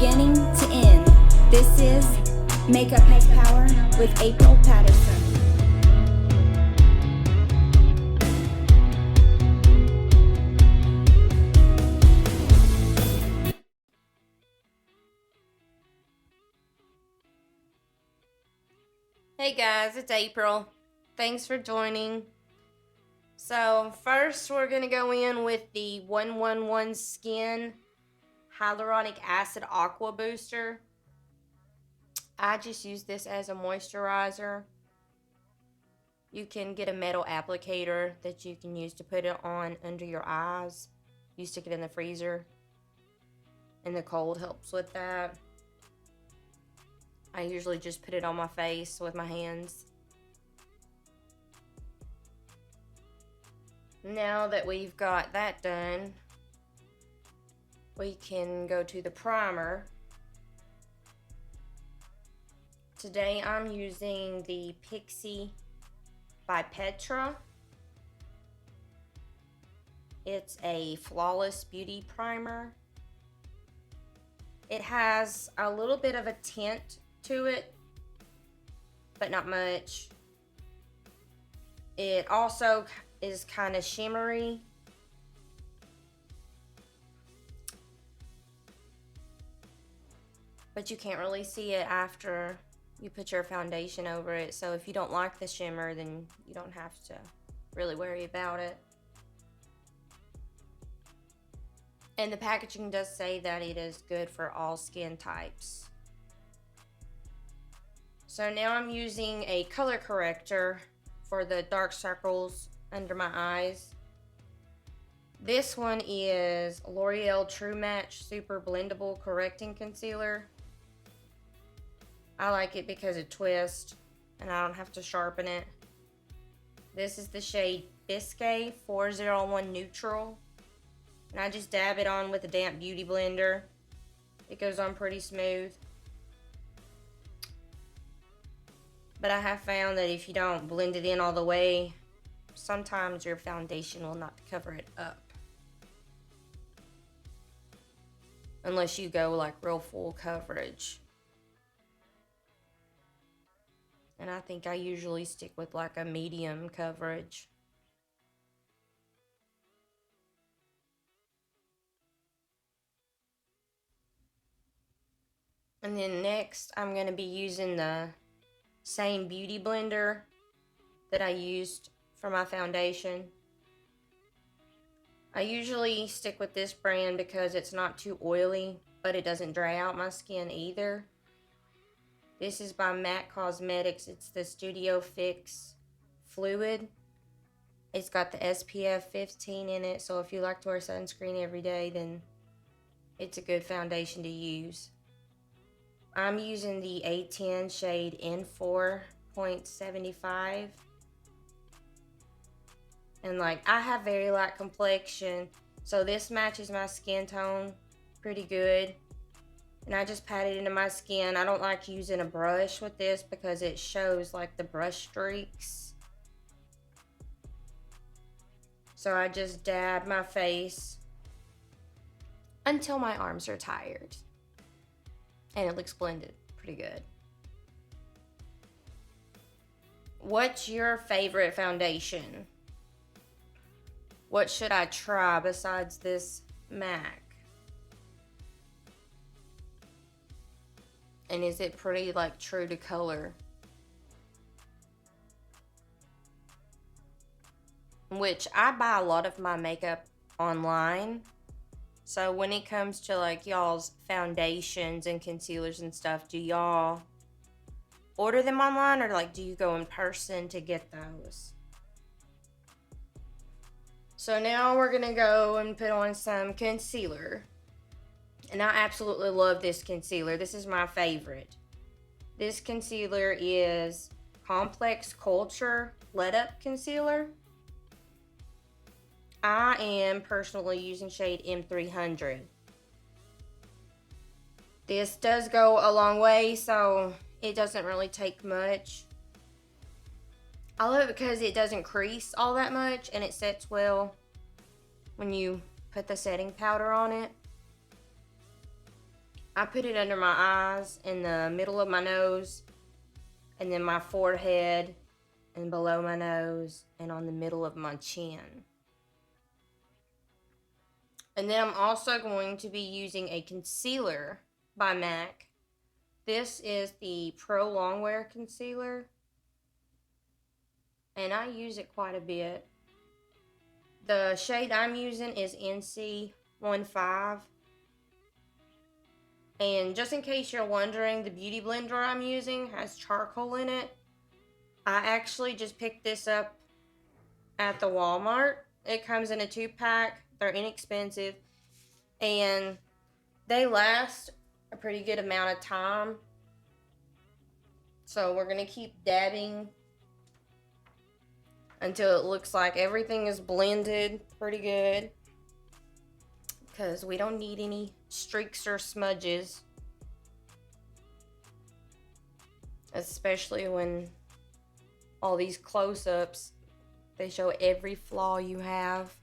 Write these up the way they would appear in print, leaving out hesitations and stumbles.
beginning to end. This is Makeup Has Power with April Patterson. Hey guys, it's April. Thanks for joining. So first we're going to go in with the 111 Skin Hyaluronic Acid Aqua Booster. I just use this as a moisturizer. You can get a metal applicator that you can use to put it on under your eyes. You stick it in the freezer and the cold helps with that. I usually just put it on my face with my hands. Now that we've got that done, we can go to the primer. Today I'm using the Pixie by Petra. It's a Flawless Beauty Primer. It has a little bit of a tint to it, but not much. It also is kind of shimmery. But you can't really see it after you put your foundation over it. So if you don't like the shimmer, then you don't have to really worry about it. And the packaging does say that it is good for all skin types. So now I'm using a color corrector for the dark circles under my eyes. This one is L'Oreal True Match Super Blendable Correcting Concealer. I like it because it twists and I don't have to sharpen it. This is the shade Biscay 401 Neutral. And I just dab it on with a damp beauty blender. It goes on pretty smooth. But I have found that if you don't blend it in all the way, sometimes your foundation will not cover it up. Unless you go like real full coverage. And I think I usually stick with like a medium coverage. And then next, I'm going to be using the same beauty blender that I used for my foundation. I usually stick with this brand because it's not too oily, but it doesn't dry out my skin either. This is by MAC Cosmetics. It's the Studio Fix Fluid. It's got the SPF 15 in it, so if you like to wear sunscreen every day, then it's a good foundation to use. I'm using the A10 shade N4.75. And like, I have very light complexion, so this matches my skin tone pretty good. And I just pat it into my skin. I don't like using a brush with this because it shows like the brush streaks. So I just dab my face until my arms are tired. And it looks blended pretty good. What's your favorite foundation? What should I try besides this MAC? And is it pretty like true to color? Which I buy a lot of my makeup online. So when it comes to like y'all's foundations and concealers and stuff, do y'all order them online or like do you go in person to get those? So now we're gonna go and put on some concealer. And I absolutely love this concealer. This is my favorite. This concealer is Complex Culture Let Up Concealer. I am personally using shade M300. This does go a long way, so it doesn't really take much. I love it because it doesn't crease all that much and it sets well when you put the setting powder on it. I put it under my eyes, in the middle of my nose, and then my forehead, and below my nose, and on the middle of my chin. And then I'm also going to be using a concealer by MAC. This is the Pro Longwear Concealer, and I use it quite a bit. The shade I'm using is NC15. And just in case you're wondering, the beauty blender I'm using has charcoal in it. I actually just picked this up at the Walmart. It comes in a 2-pack. They're inexpensive. And they last a pretty good amount of time. So we're going to keep dabbing until it looks like everything is blended pretty good. Because we don't need any streaks or smudges. Especially when all these close-ups, they show every flaw you have.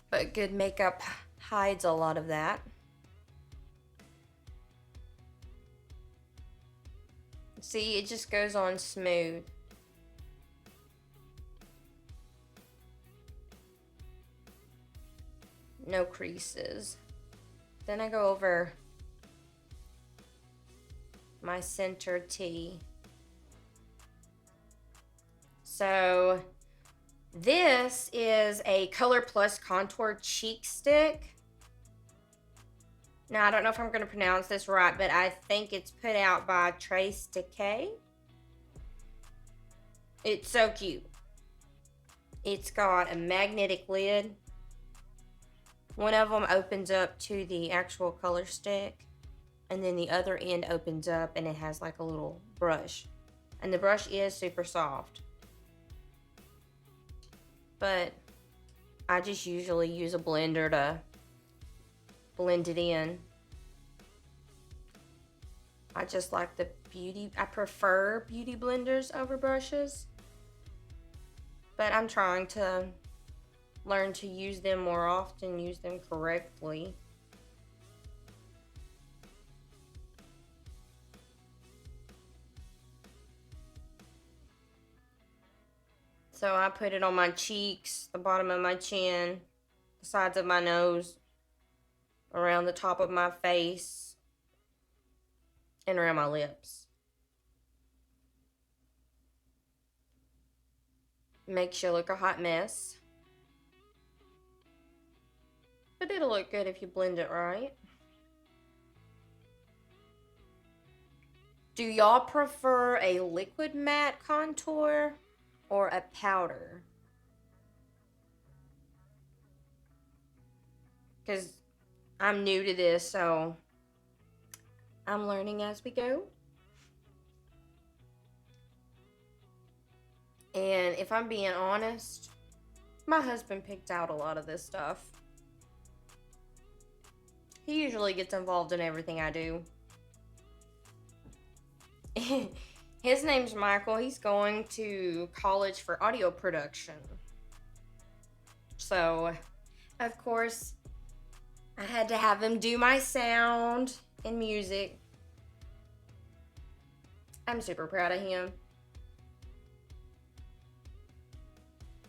But good makeup hides a lot of that. See, it just goes on smooth. No creases. Then I go over my center T. So this is a Color Plus Contour Cheek Stick. Now, I don't know if I'm going to pronounce this right, but I think it's put out by Trace Decay. It's so cute. It's got a magnetic lid. One of them opens up to the actual color stick, and then the other end opens up and it has like a little brush. And the brush is super soft. But I just usually use a blender to blend it in. I just like I prefer beauty blenders over brushes. But I'm trying to learn to use them more often, use them correctly. So I put it on my cheeks, the bottom of my chin, the sides of my nose, around the top of my face, and around my lips. Makes you look a hot mess. But it'll look good if you blend it right. Do y'all prefer a liquid matte contour or a powder? Because I'm new to this, so I'm learning as we go. And if I'm being honest, my husband picked out a lot of this stuff. He usually gets involved in everything I do. His name's Michael. He's going to college for audio production. So, of course, I had to have him do my sound and music. I'm super proud of him.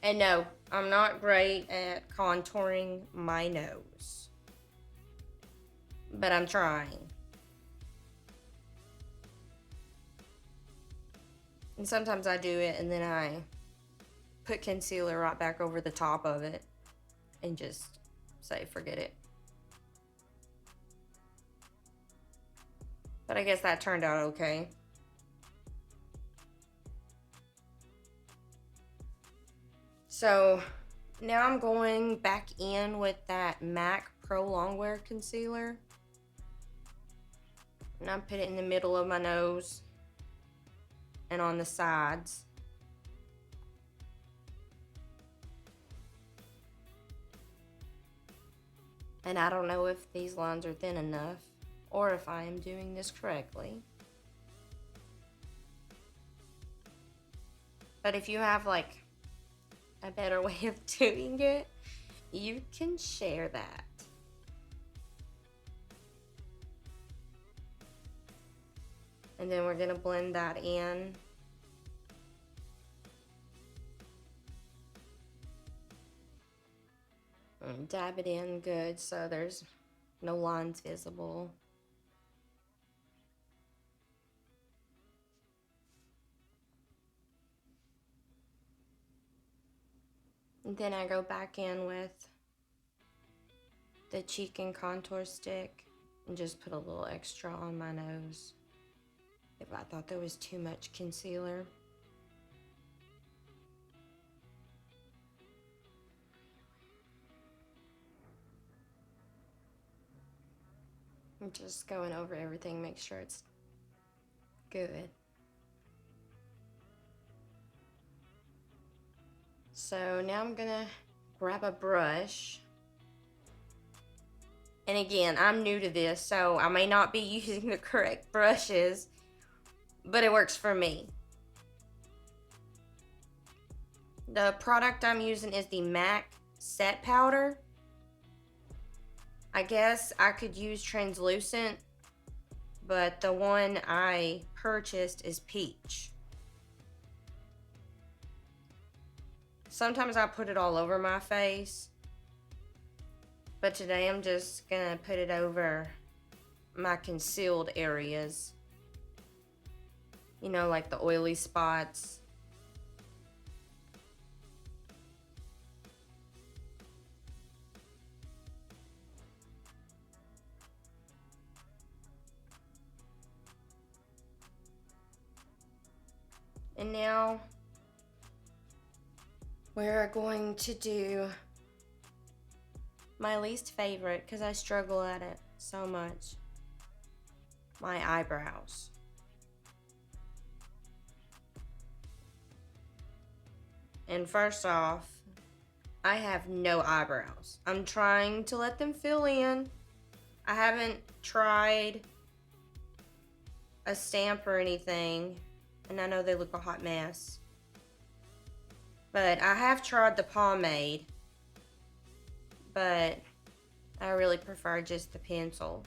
And no, I'm not great at contouring my nose. But I'm trying. And sometimes I do it and then I put concealer right back over the top of it and just say forget it. But I guess that turned out okay. So now I'm going back in with that MAC Pro Longwear Concealer. And I put it in the middle of my nose and on the sides. And I don't know if these lines are thin enough or if I am doing this correctly. But if you have like a better way of doing it, you can share that. And then we're gonna blend that in. And dab it in good so there's no lines visible. And then I go back in with the cheek and contour stick and just put a little extra on my nose if I thought there was too much concealer. I'm just going over everything, make sure it's good. So now I'm gonna grab a brush. And again, I'm new to this, so I may not be using the correct brushes, but it works for me. The product I'm using is the MAC Set Powder. I guess I could use translucent, but the one I purchased is peach. Sometimes I put it all over my face, but today I'm just gonna put it over my concealed areas. You know, like the oily spots. And now we're going to do my least favorite, because I struggle at it so much, my eyebrows. And first off, I have no eyebrows. I'm trying to let them fill in. I haven't tried a stamp or anything, and I know they look a hot mess. But I have tried the pomade, but I really prefer just the pencil.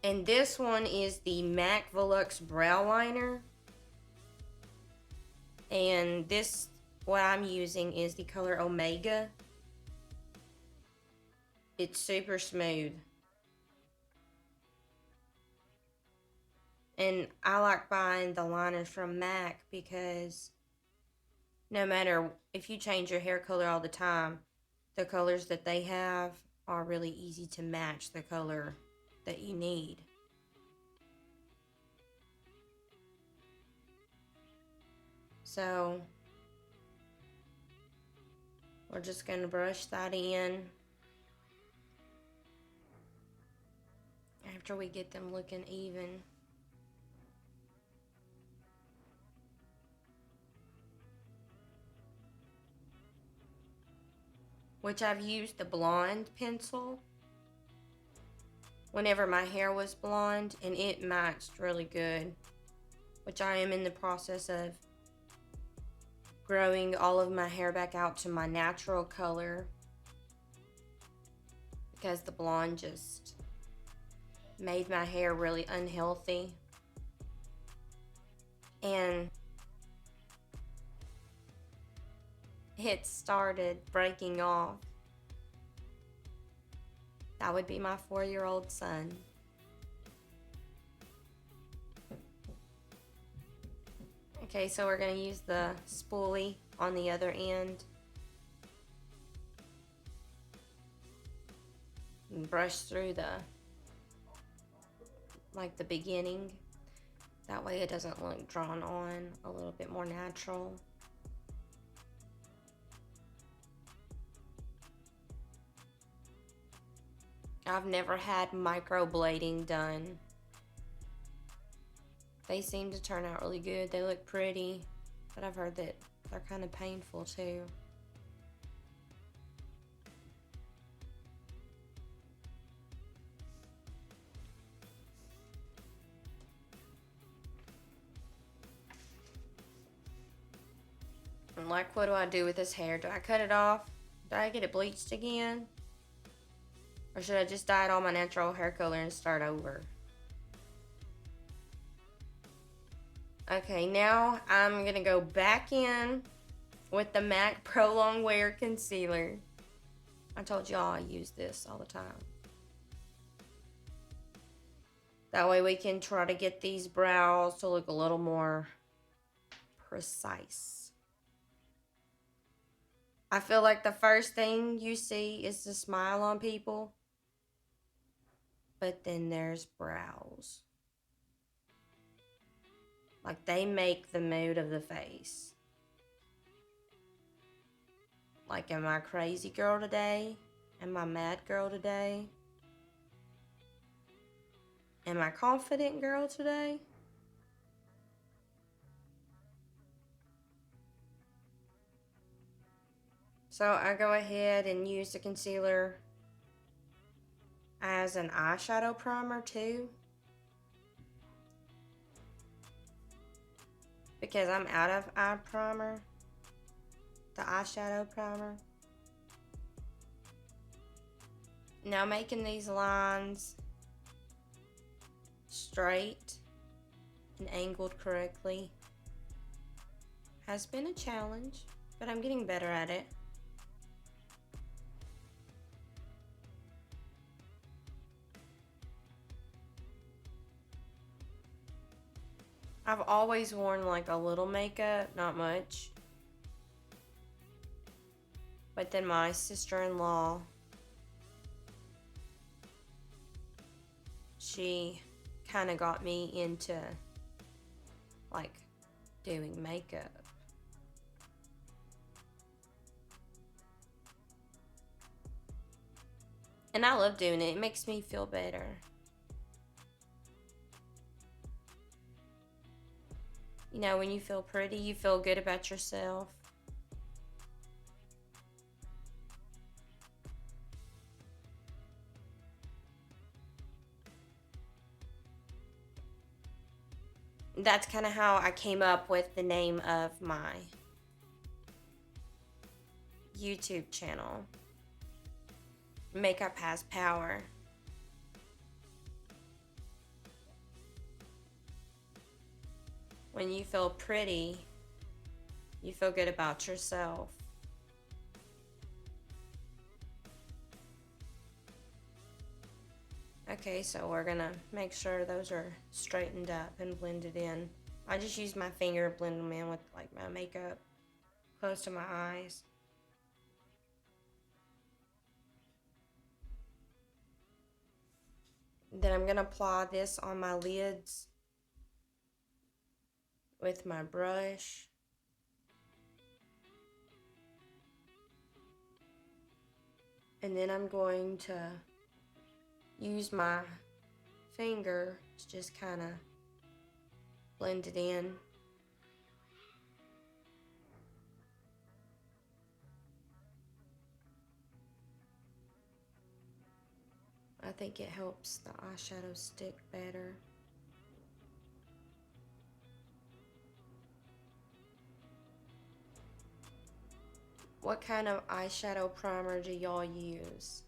And this one is the MAC Volux Brow Liner. And this, what I'm using is the color Omega. It's super smooth. And I like buying the liners from MAC because no matter if you change your hair color all the time, the colors that they have are really easy to match the color that you need. So we're just going to brush that in after we get them looking even. Which I've used the blonde pencil whenever my hair was blonde, and it matched really good. Which I am in the process of growing all of my hair back out to my natural color, because the blonde just made my hair really unhealthy. And it started breaking off. That would be my 4-year-old son. Okay, so we're going to use the spoolie on the other end and brush through the beginning. That way it doesn't look drawn on, a little bit more natural. I've never had microblading done. They seem to turn out really good. They look pretty, but I've heard that they're kind of painful too. And like, what do I do with this hair? Do I cut it off? Do I get it bleached again? Or should I just dye it all my natural hair color and start over? Okay, now I'm gonna go back in with the MAC Pro Long Wear Concealer. I told y'all I use this all the time. That way we can try to get these brows to look a little more precise. I feel like the first thing you see is the smile on people, but then there's brows. Like, they make the mood of the face. Like, am I crazy girl today? Am I mad girl today? Am I confident girl today? So I go ahead and use the concealer as an eyeshadow primer too, because I'm out of eye primer, the eyeshadow primer. Now, making these lines straight and angled correctly has been a challenge, but I'm getting better at it. I've always worn like a little makeup, not much. But then my sister-in-law, she kind of got me into like doing makeup. And I love doing it. It makes me feel better. You know, when you feel pretty, you feel good about yourself. That's kind of how I came up with the name of my YouTube channel. Makeup has power. When you feel pretty, you feel good about yourself. Okay, so we're gonna make sure those are straightened up and blended in. I just use my finger to blend them in with like my makeup close to my eyes. Then I'm gonna apply this on my lids with my brush. And then I'm going to use my finger to just kind of blend it in. I think it helps the eyeshadow stick better. What kind of eyeshadow primer do y'all use?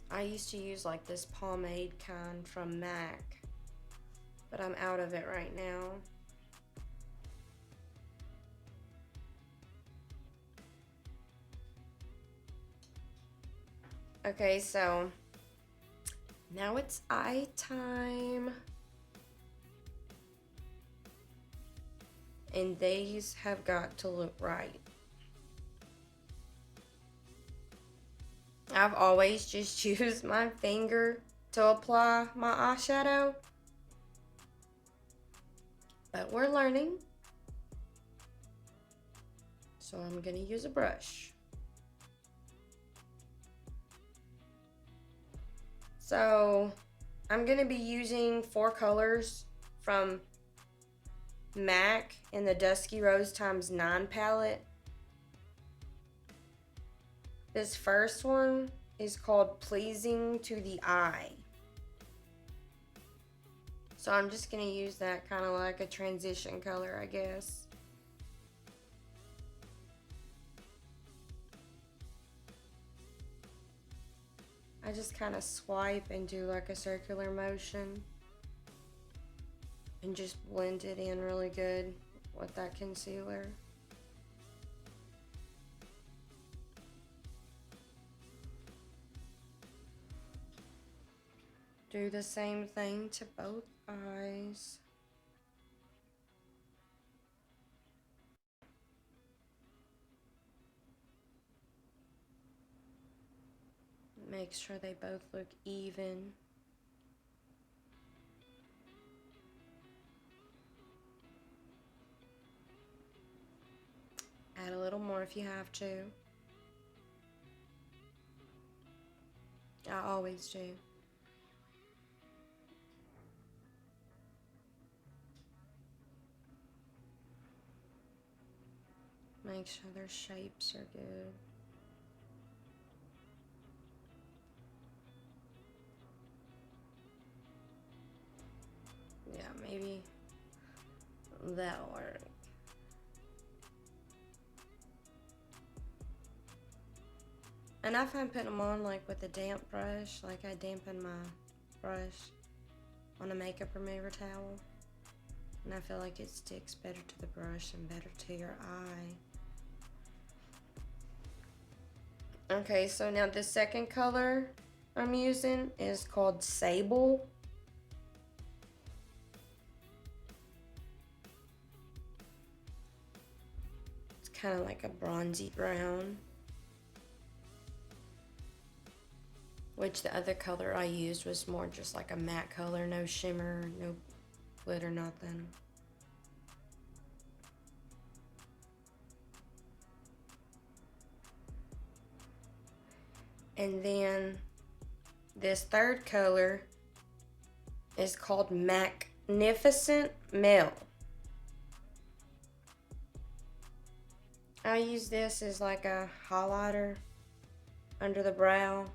I used to use like this pomade kind from MAC, but I'm out of it right now. Okay, so now it's eye time. And these have got to look right. I've always just used my finger to apply my eyeshadow, but we're learning. So I'm gonna use a brush. So I'm gonna be using 4 colors from MAC in the Dusky Rose x9 palette. This first one is called Pleasing to the Eye. So I'm just going to use that kind of like a transition color, I guess. I just kind of swipe and do like a circular motion and just blend it in really good with that concealer. Do the same thing to both eyes. Make sure they both look even. Add a little more if you have to. I always do. Make sure their shapes are good. Yeah, maybe that'll work. And I find putting them on like with a damp brush, like I dampen my brush on a makeup remover towel. And I feel like it sticks better to the brush and better to your eye. Okay, so now the second color I'm using is called Sable. It's kind of like a bronzy brown. Which the other color I used was more just like a matte color, no shimmer, no glitter, nothing. And then this third color is called Magnificent Male. I use this as like a highlighter under the brow.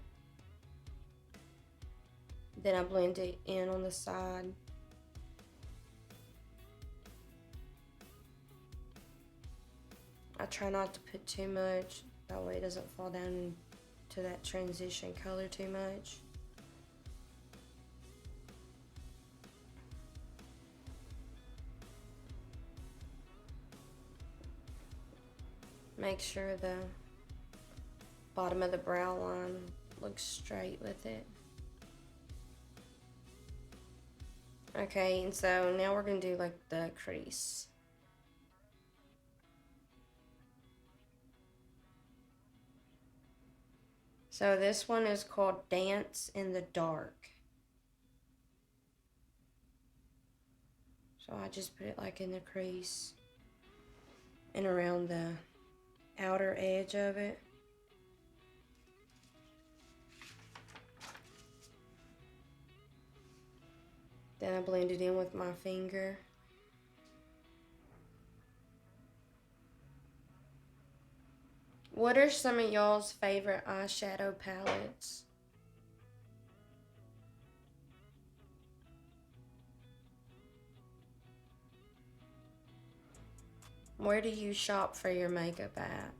Then I blend it in on the side. I try not to put too much, that way it doesn't fall down to that transition color too much. Make sure the bottom of the brow line looks straight with it. Okay, and so now we're gonna do like the crease. So this one is called Dance in the Dark. So I just put it like in the crease and around the outer edge of it. Then I blend it in with my finger. What are some of y'all's favorite eyeshadow palettes? Where do you shop for your makeup at?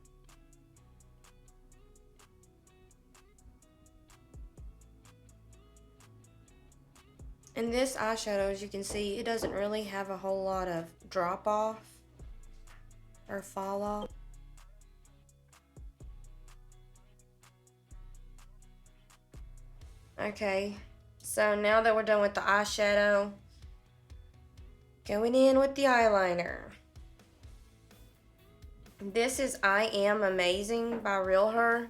And this eyeshadow, as you can see, it doesn't really have a whole lot of drop off or fall off. Okay, so now that we're done with the eyeshadow, going in with the eyeliner. This is I Am Amazing by Real Her.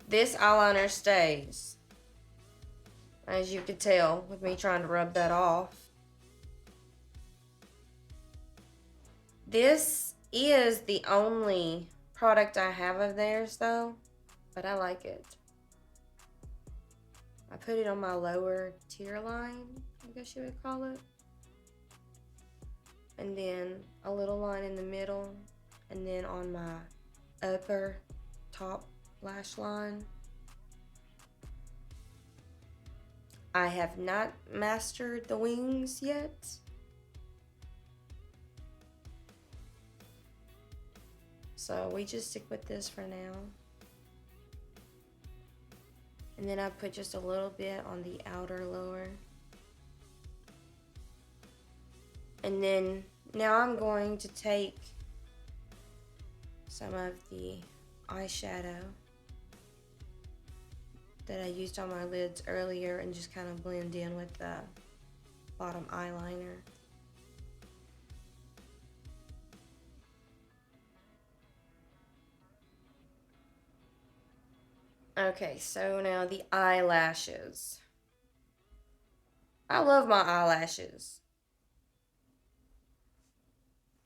This eyeliner stays, as you could tell with me trying to rub that off. This is the only product I have of theirs though, but I like it. I put it on my lower tear line, I guess you would call it. And then a little line in the middle, and then on my upper top lash line. I have not mastered the wings yet. So we just stick with this for now. And then I put just a little bit on the outer lower. And then now I'm going to take some of the eyeshadow that I used on my lids earlier and just kind of blend in with the bottom eyeliner. Okay, so now the eyelashes. I love my eyelashes.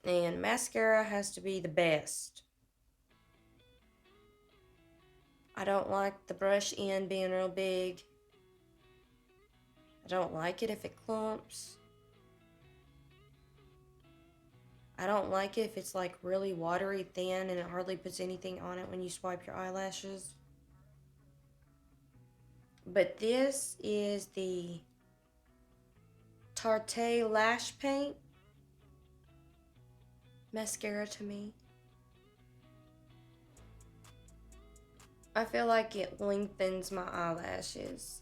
And mascara has to be the best. I don't like the brush end being real big. I don't like it if it clumps. I don't like it if it's like really watery thin and it hardly puts anything on it when you swipe your eyelashes. But this is the Tarte Lash Paint mascara to me. I feel like it lengthens my eyelashes.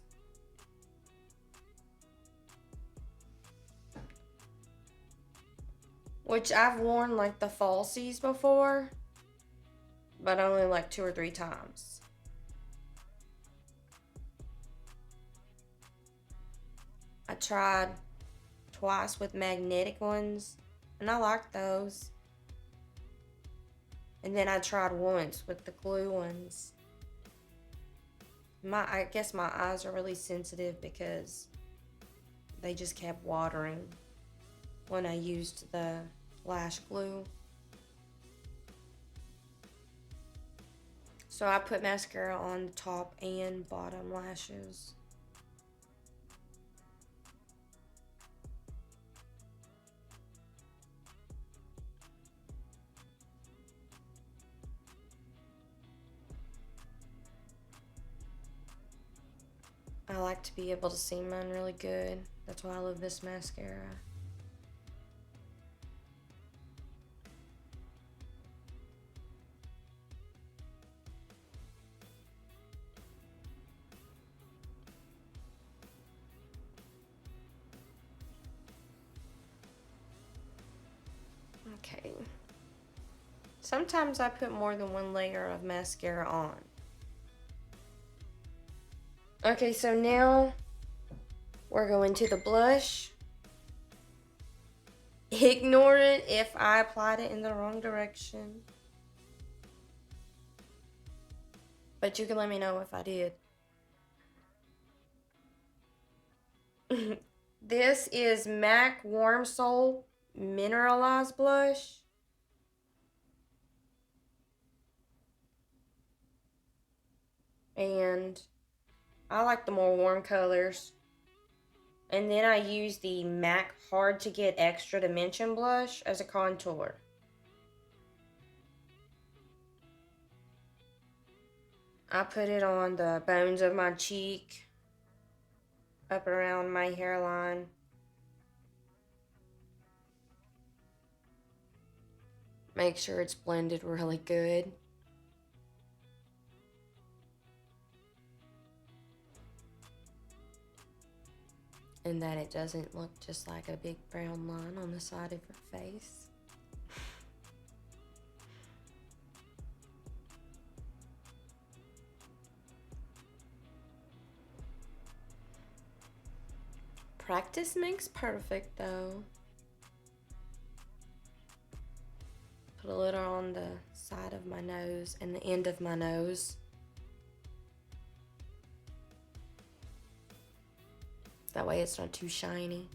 Which I've worn like the falsies before, but only like 2 or 3 times. I tried twice with magnetic ones, and I liked those. And then I tried once with the glue ones. I guess my eyes are really sensitive because they just kept watering when I used the lash glue. So I put mascara on the top and bottom lashes. I like to be able to see mine really good. That's why I love this mascara. Okay. Sometimes I put more than one layer of mascara on. Okay, so now we're going to the blush. Ignore it if I applied it in the wrong direction. But you can let me know if I did. This is MAC Warm Soul Mineralized Blush. And I like the more warm colors. And then I use the MAC Hard to Get Extra Dimension Blush as a contour. I put it on the bones of my cheek, up around my hairline. Make sure it's blended really good. And that it doesn't look just like a big brown line on the side of your face. Practice makes perfect, though. Put a little on the side of my nose and the end of my nose. That way it's not too shiny.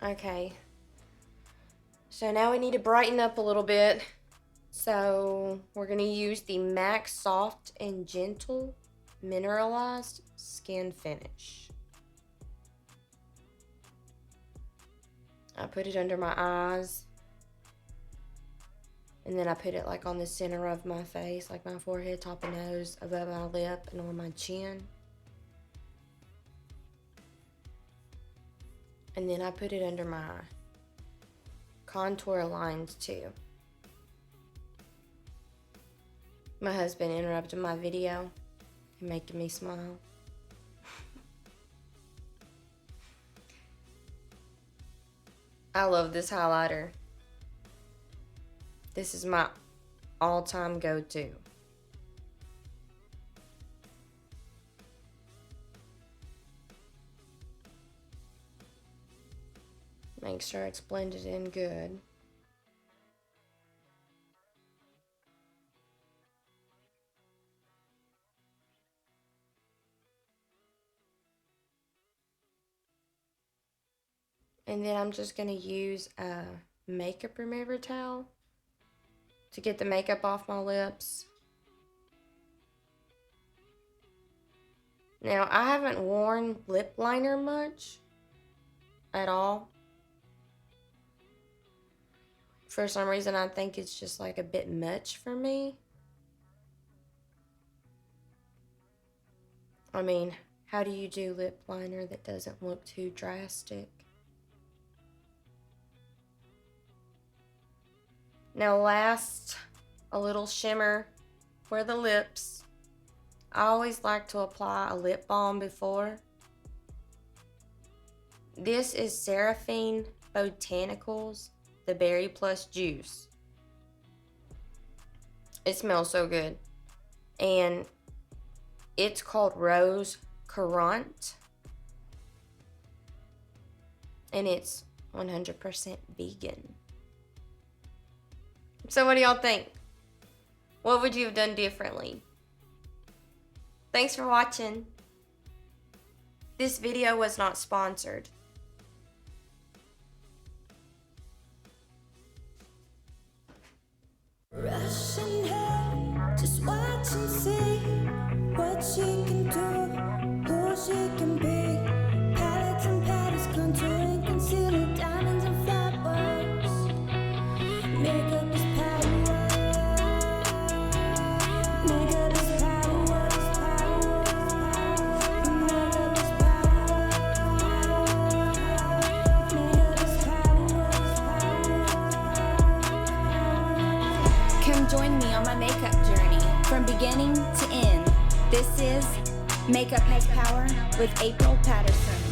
Okay. So now we need to brighten up a little bit. So we're going to use the MAC Soft and Gentle Mineralized Skin Finish. I put it under my eyes. And then I put it like on the center of my face, like my forehead, top of nose, above my lip, and on my chin. And then I put it under my contour lines too. My husband interrupted my video and making me smile. I love this highlighter. This is my all-time go-to. Make sure it's blended in good. And then I'm just going to use a makeup remover towel to get the makeup off my lips. Now, I haven't worn lip liner much at all. For some reason, I think it's just like a bit much for me. I mean, how do you do lip liner that doesn't look too drastic? Now last, a little shimmer for the lips. I always like to apply a lip balm before. This is Seraphine Botanicals, the Berry Plus Juice. It smells so good. And it's called Rose Courant. And it's 100% vegan. So what do y'all think? What would you have done differently? Thanks for watching. This video was not sponsored. Rushing ahead, just watch and see what she can do, who she can be. Palettes and patterns, contouring, concealing, diamonds and flowers. Makeup is power. Makeup is power. Makeup is power. Makeup is power. Come join me on my makeup journey from beginning to end. This is Makeup Has Power with April Patterson.